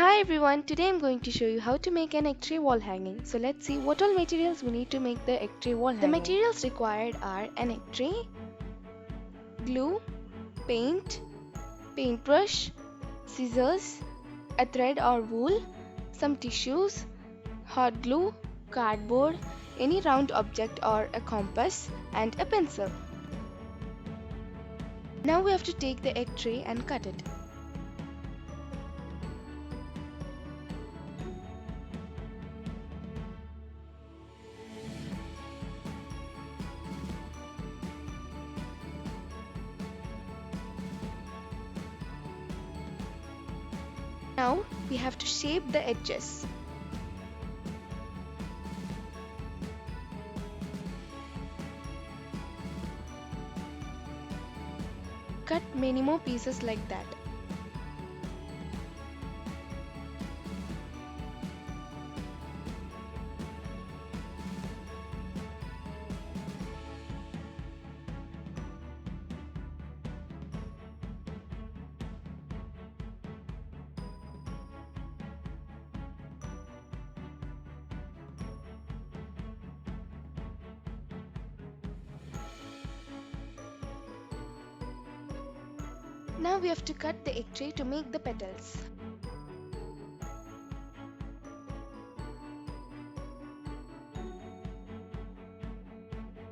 Hi everyone, today I'm going to show you how to make an egg tray wall hanging. So let's see what all materials we need to make the egg tray wall hanging. The materials required are an egg tray, glue, paint, paintbrush, scissors, a thread or wool, some tissues, hot glue, cardboard, any round object or a compass, and a pencil. Now we have to take the egg tray and cut it. Now we have to shape the edges. Cut many more pieces like that. Now we have to cut the egg tray to make the petals.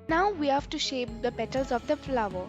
Now we have to shape the petals of the flower.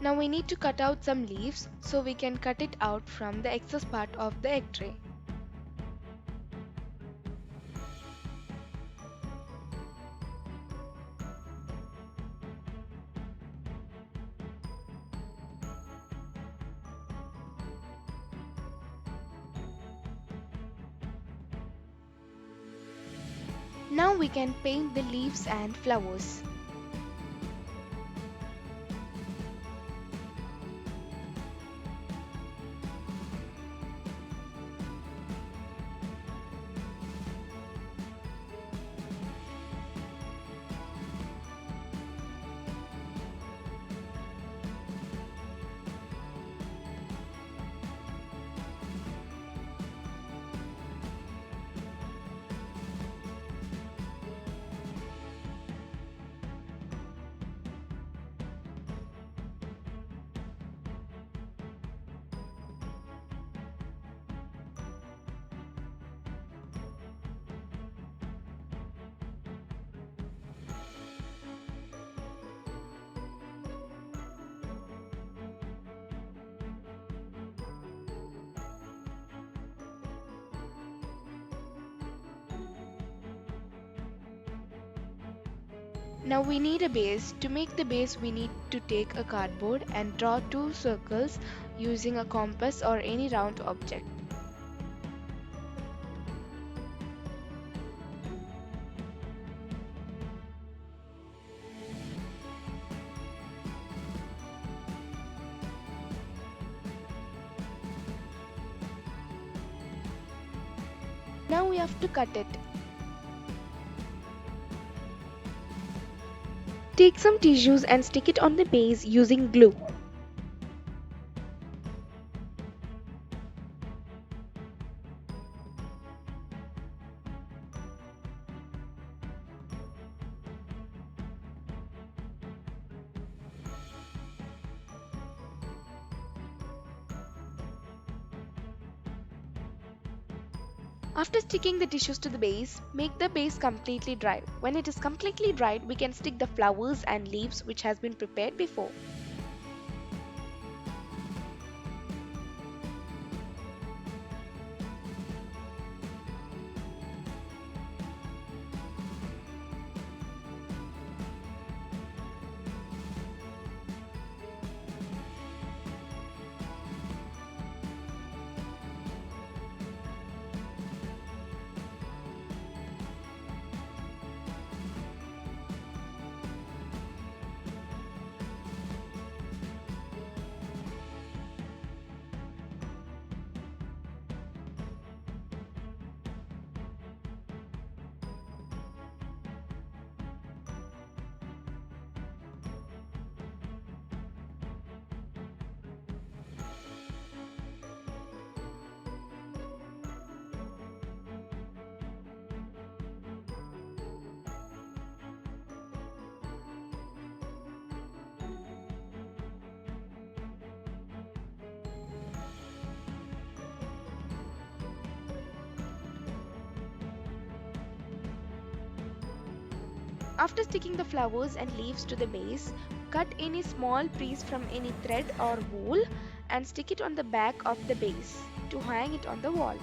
Now we need to cut out some leaves so we can cut it out from the excess part of the egg tray. Now we can paint the leaves and flowers. Now we need a base. To make the base we need to take a cardboard and draw two circles using a compass or any round object. Now we have to cut it. Take some tissues and stick it on the base using glue. After sticking the tissues to the base, make the base completely dry. When it is completely dried, we can stick the flowers and leaves which has been prepared before. After sticking the flowers and leaves to the base, cut any small piece from any thread or wool and stick it on the back of the base to hang it on the wall.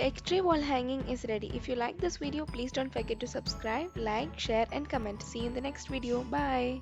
The egg tray wall hanging is ready. If you like this video, please don't forget to subscribe, like, share and comment. See you in the next video. Bye.